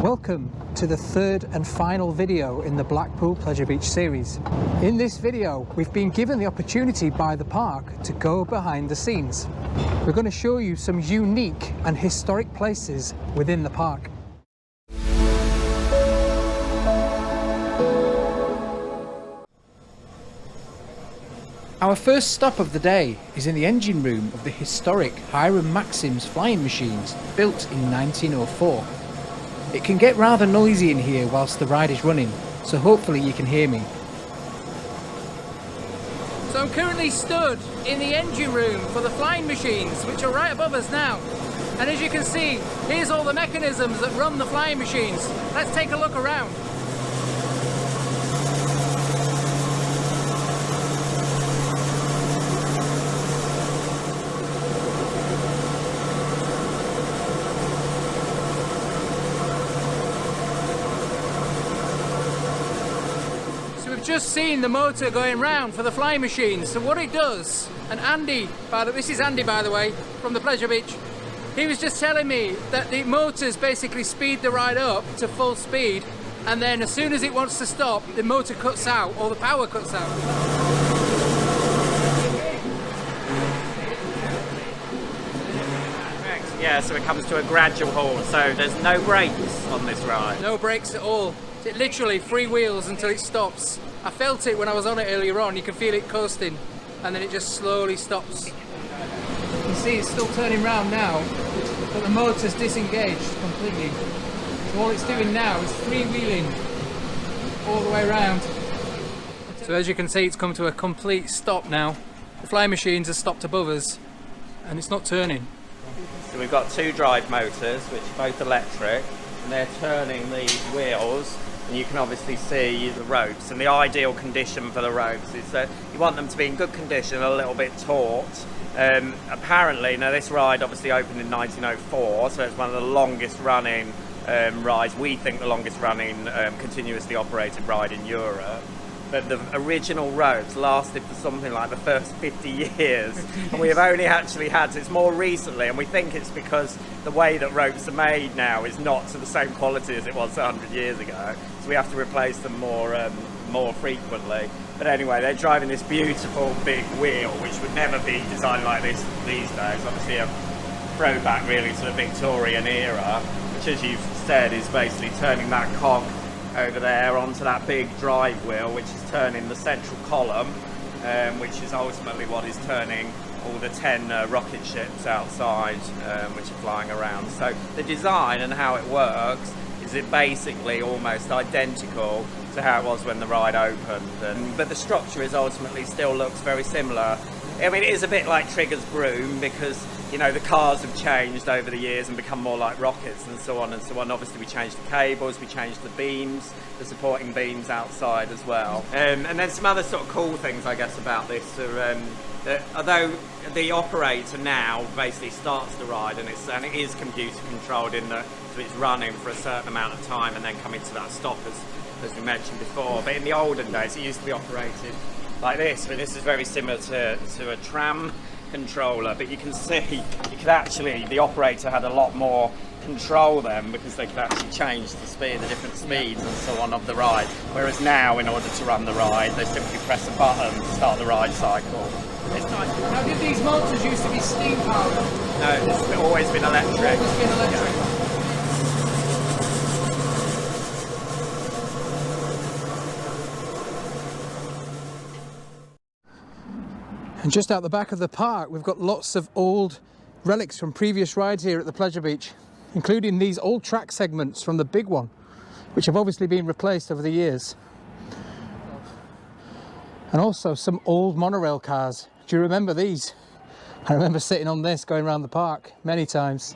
Welcome to the third and final video in the Blackpool Pleasure Beach series. In this video, we've been given the opportunity by the park to go behind the scenes. We're going to show you some unique and historic places within the park. Our first stop of the day is in the engine room of the historic Hiram Maxims flying machines built in 1904. It can get rather noisy in here whilst the ride is running, so hopefully you can hear me. So I'm currently stood in the engine room for the flying machines, which are right above us now. And as you can see, here's all the mechanisms that run the flying machines. Let's take a look around. Just seen the motor going round for the flying machine. So what it does, and Andy, this is Andy by the way, from the Pleasure Beach, he was just telling me that the motors basically speed the ride up to full speed, and then as soon as it wants to stop, the motor cuts out, or the power cuts out. Yeah, so it comes to a gradual halt, so there's no brakes on this ride. No brakes at all. It literally freewheels until it stops. I felt it when I was on it earlier on. You can feel it coasting, and then it just slowly stops. You see it's still turning round now, but the motor's disengaged completely. So all it's doing now is freewheeling all the way around. So as you can see, it's come to a complete stop now. The flying machines are stopped above us, and it's not turning. So we've got two drive motors, which are both electric, and they're turning these wheels. And you can obviously see the ropes, and the ideal condition for the ropes is that you want them to be in good condition, a little bit taut. Apparently, now this ride obviously opened in 1904, so it's one of the longest running rides, we think the longest running continuously operated ride in Europe. But the original ropes lasted for something like the first 50 years, and we have only actually had, it's more recently, and we think it's because the way that ropes are made now is not to the same quality as it was 100 years ago, so we have to replace them more frequently. But anyway, they're driving this beautiful big wheel, which would never be designed like this these days, obviously a throwback really to the Victorian era, which, as you've said, is basically turning that cog over there onto that big drive wheel, which is turning the central column, which is ultimately what is turning all the 10 rocket ships outside, which are flying around. So the design and how it works is it basically almost identical to how it was when the ride opened, but the structure is ultimately still looks very similar. I mean, it is a bit like Trigger's broom because, you know, the cars have changed over the years and become more like rockets and so on and so on. Obviously, we changed the cables, we changed the beams, the supporting beams outside as well. And then some other sort of cool things, I guess, about this are that although the operator now basically starts the ride and it is computer controlled in that, so it's running for a certain amount of time and then coming to that stop as we mentioned before. But in the olden days, it used to be operated like this. I mean, this is very similar to a tram controller, but you can see the operator had a lot more control then because they could actually change the speed, the different speeds and so on of the ride. Whereas now, in order to run the ride, they simply press a button to start the ride cycle. It's nice. Now, did these motors used to be steam powered? No, it's always been electric. Always been electric. Yeah. And just out the back of the park, we've got lots of old relics from previous rides here at the Pleasure Beach, including these old track segments from the big one, which have obviously been replaced over the years. And also some old monorail cars. Do you remember these? I remember sitting on this going around the park many times.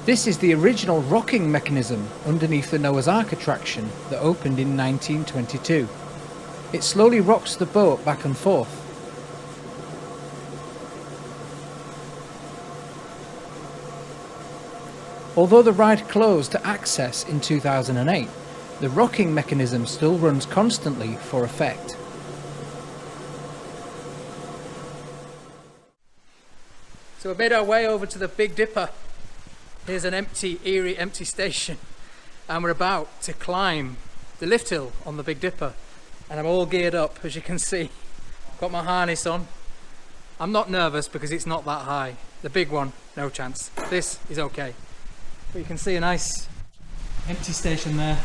This is the original rocking mechanism underneath the Noah's Ark attraction that opened in 1922. It slowly rocks the boat back and forth. Although the ride closed to access in 2008, The rocking mechanism still runs constantly for effect. So we made our way over to the Big Dipper. Here's an eerie empty station. And we're about to climb the lift hill on the Big Dipper. And I'm all geared up, as you can see. Got my harness on. I'm not nervous because it's not that high. The big one, no chance. This is okay. But you can see a nice empty station there.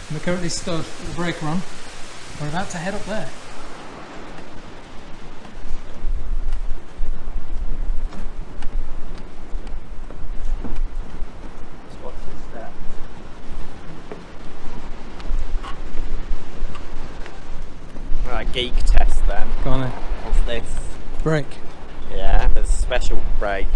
And we're currently stood with the brake on. We're about to head up there. Right, geek test then. Go on then. What's this? Brake. Yeah, there's a special brake.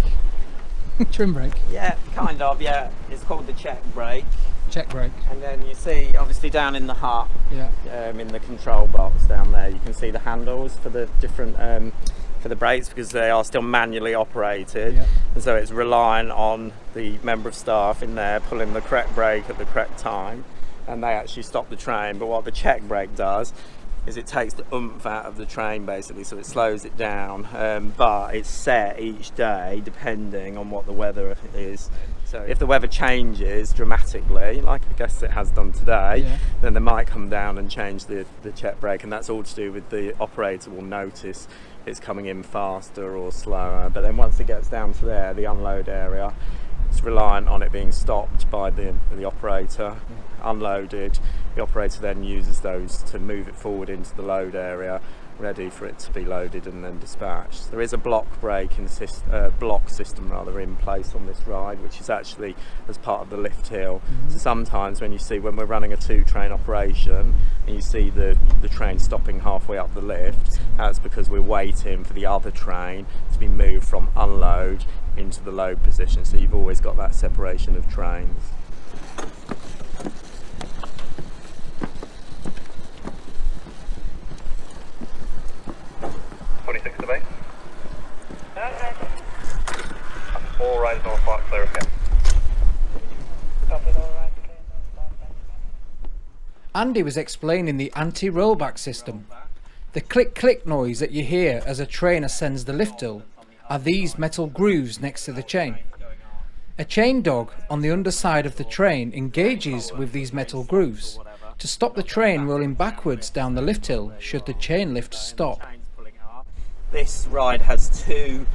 Trim brake. Yeah, kind of, yeah. It's called the check brake. Check brake. And then you see, obviously down in the hut, Yeah. in the control box down there, you can see the handles for the different, for the brakes, because they are still manually operated. Yeah. And so it's relying on the member of staff in there pulling the correct brake at the correct time, and they actually stop the train. But what the check brake does is it takes the oomph out of the train basically, so it slows it down, but it's set each day depending on what the weather is. So if the weather changes dramatically, like I guess it has done today, Yeah. then they might come down and change the check brake, and that's all to do with the operator will notice it's coming in faster or slower. But then once it gets down to there, the unload area, it's reliant on it being stopped by the operator, unloaded. The operator then uses those to move it forward into the load area, ready for it to be loaded and then dispatched. There is a block braking block system rather in place on this ride, which is actually as part of the lift hill. So sometimes when we're running a 2-train operation and you see the train stopping halfway up the lift, that's because we're waiting for the other train to be moved from unload into the load position. So you've always got that separation of trains. All right, North Park, clear again. Andy was explaining the anti-rollback system. The click-click noise that you hear as a train ascends the lift hill are these metal grooves next to the chain. A chain dog on the underside of the train engages with these metal grooves to stop the train rolling backwards down the lift hill should the chain lift stop. This ride has 2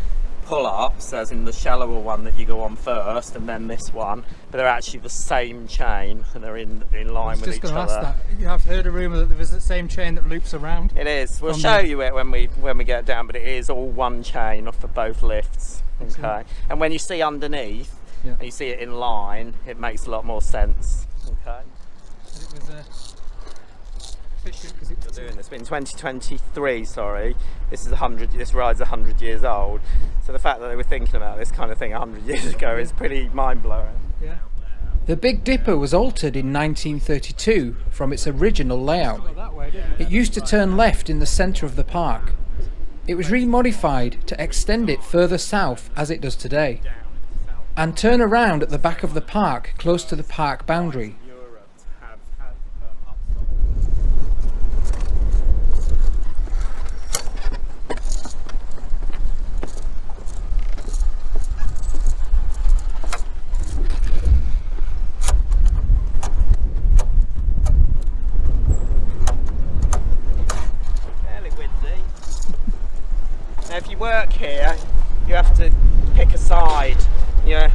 pull-ups, as in the shallower one that you go on first, and then this one, but they're actually the same chain and they're in line with each other. I was just going to ask that. I've heard a rumour that there's the same chain that loops around. It is. We'll show you it when we get down, but it is all one chain for both lifts. Okay. And when you see underneath, and you see it in line, it makes a lot more sense. Okay. It was efficient because it was doing this. In 2023, sorry, this ride's 100 years old. So the fact that they were thinking about this kind of thing 100 years ago is pretty mind-blowing. Yeah. The Big Dipper was altered in 1932 from its original layout. It used to turn left in the centre of the park. It was remodified to extend it further south as it does today, and turn around at the back of the park close to the park boundary. If you work here, you have to pick a side. You're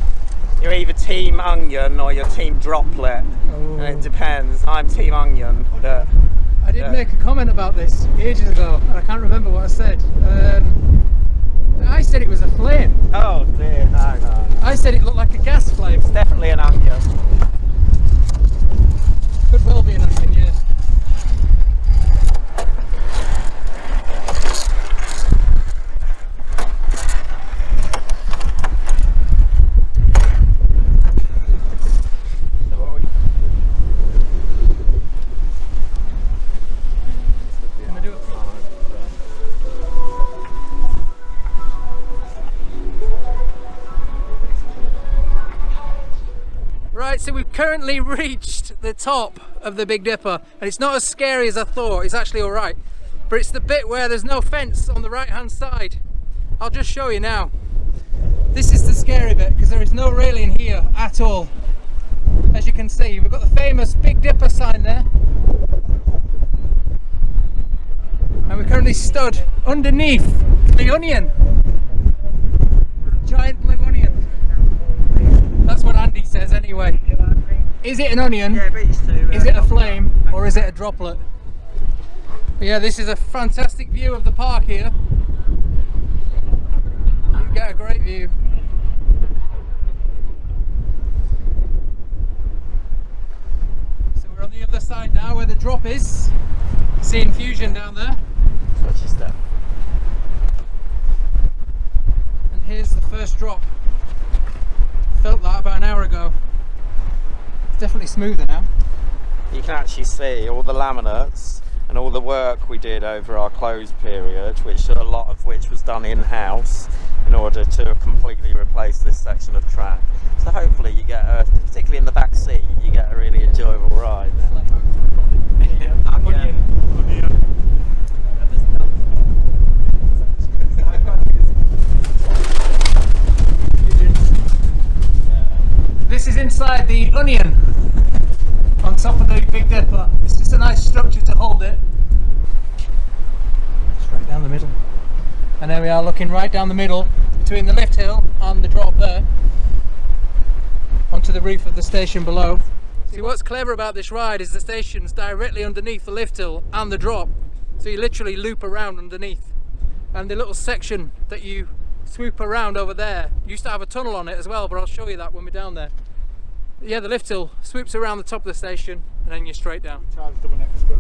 either team onion or you're team droplet. Oh. And it depends. I'm team onion. But, I did make a comment about this ages ago, and I can't remember what I said. I said it was a flame. Oh dear, no. I said it looked like a gas flame. It's definitely an onion. Could well be an onion, yeah. Right, so we've currently reached the top of the Big Dipper, and it's not as scary as I thought. It's actually alright, but it's the bit where there's no fence on the right hand side. I'll just show you now. This is the scary bit because there is no railing here at all. As you can see, we've got the famous Big Dipper sign there, and we're currently stood underneath the onion, the giant blue onion. That's what Andy says anyway. Is it an onion? Yeah, beach too. Is it a flame or is it a droplet? But yeah, this is a fantastic view of the park here. You get a great view. So we're on the other side now where the drop is. Seeing Fusion down there. Watch your step. And here's the first drop. Felt that about an hour ago. It's definitely smoother now. You can actually see all the laminates and all the work we did over our closed period, which a lot of which was done in-house in order to completely replace this section of track. So hopefully you get, particularly in the back seat, you get a really enjoyable ride. This is inside the onion on top of the Big Dipper. It's just a nice structure to hold it. Straight down the middle. And there we are, looking right down the middle between the lift hill and the drop there onto the roof of the station below. See, what's clever about this ride is the station's directly underneath the lift hill and the drop, so you literally loop around underneath. And the little section that you swoop around over there used to have a tunnel on it as well, but I'll show you that when we're down there. Yeah, the lift hill swoops around the top of the station and then you're straight down. Charged up an extra.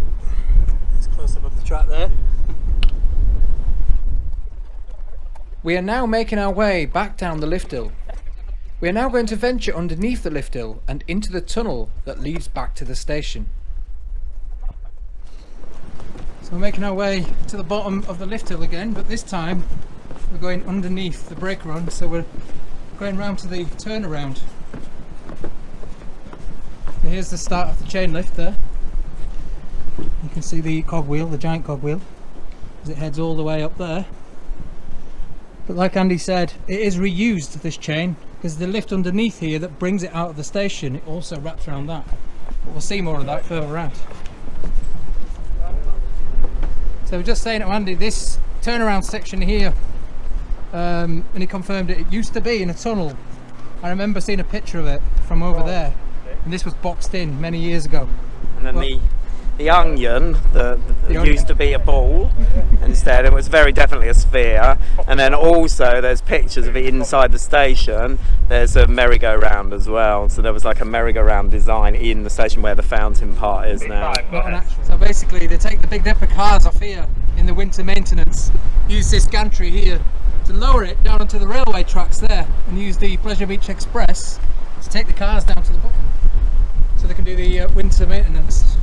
It's close above the track there. We are now making our way back down the lift hill. We are now going to venture underneath the lift hill and into the tunnel that leads back to the station. So we're making our way to the bottom of the lift hill again, but this time we're going underneath the brake run, so we're going round to the turnaround. So here's the start of the chain lift there. You can see the cogwheel, the giant cogwheel, as it heads all the way up there. But like Andy said, it is reused, this chain, because the lift underneath here that brings it out of the station, it also wraps around that. But we'll see more of that further out. So we're just saying to Andy, this turnaround section here, and he confirmed it used to be in a tunnel. I remember seeing a picture of it from over there, and this was boxed in many years ago. And then the onion, the onion used to be a ball instead. It was very definitely a sphere. And then also there's pictures of it inside the station. There's a merry-go-round as well. So there was like a merry-go-round design in the station where the fountain part is now. So basically they take the Big Dipper cars off here in the winter maintenance, use this gantry here to lower it down onto the railway tracks there, and use the Pleasure Beach Express to take the cars down to the bottom so they can do the winter maintenance.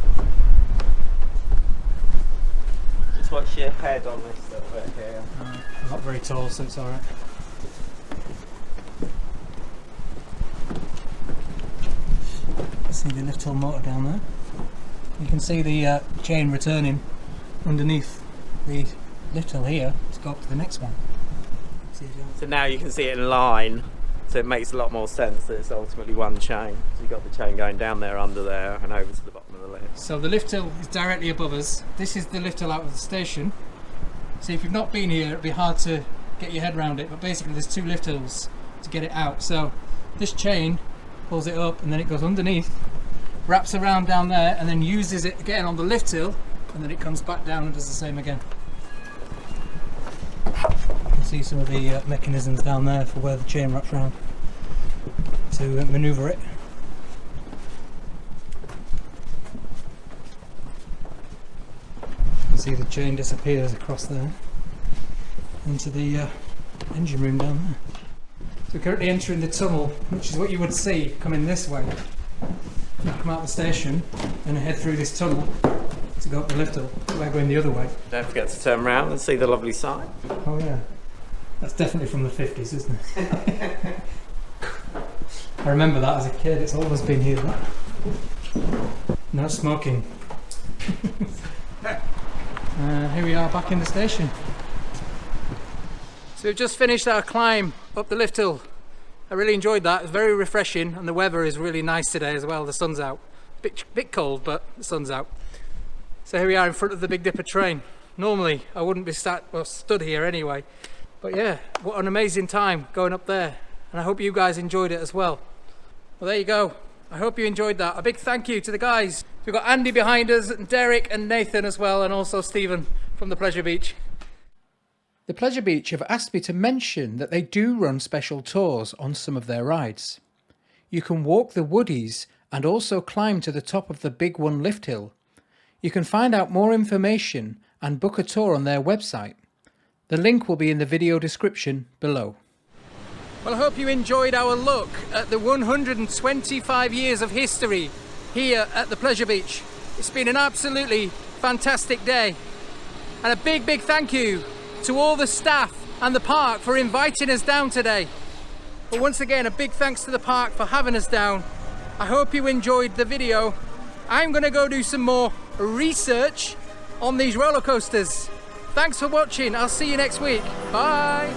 Just watch your head on this little bit here. I'm not very tall, so it's alright. See the lift hill motor down there. You can see the chain returning underneath the lift hill here to go up to the next one. So now you can see it in line, so it makes a lot more sense that it's ultimately one chain. So you've got the chain going down there, under there, and over to the bottom of the lift. So the lift hill is directly above us. This is the lift hill out of the station. See, if you've not been here, it'd be hard to get your head around it, but basically there's two lift hills to get it out. So this chain pulls it up and then it goes underneath, wraps around down there, and then uses it again on the lift hill, and then it comes back down and does the same again. You can see some of the mechanisms down there for where the chain wraps around to manoeuvre it. You can see the chain disappears across there into the engine room down there. So we're currently entering the tunnel, which is what you would see coming this way. You come out of the station and head through this tunnel to go up the lift hill. We're going the other way. Don't forget to turn around and see the lovely sign. Oh yeah, that's definitely from the 50s, isn't it? I remember that as a kid, it's always been here. That. No smoking. Here we are back in the station. So we've just finished our climb up the lift hill. I really enjoyed that. It was very refreshing, and the weather is really nice today as well. The sun's out. Bit cold, but the sun's out. So here we are in front of the Big Dipper train. Normally I wouldn't be stood here anyway. But yeah, what an amazing time going up there. And I hope you guys enjoyed it as well. Well, there you go. I hope you enjoyed that. A big thank you to the guys. We've got Andy behind us, and Derek and Nathan as well, and also Stephen from the Pleasure Beach. The Pleasure Beach have asked me to mention that they do run special tours on some of their rides. You can walk the woodies and also climb to the top of the Big One lift hill. You can find out more information and book a tour on their website. The link will be in the video description below. Well, I hope you enjoyed our look at the 125 years of history here at the Pleasure Beach. It's been an absolutely fantastic day. And a big thank you to all the staff and the park for inviting us down today. But once again, a big thanks to the park for having us down. I hope you enjoyed the video. I'm going to go do some more research on these roller coasters. Thanks for watching. I'll see you next week. Bye.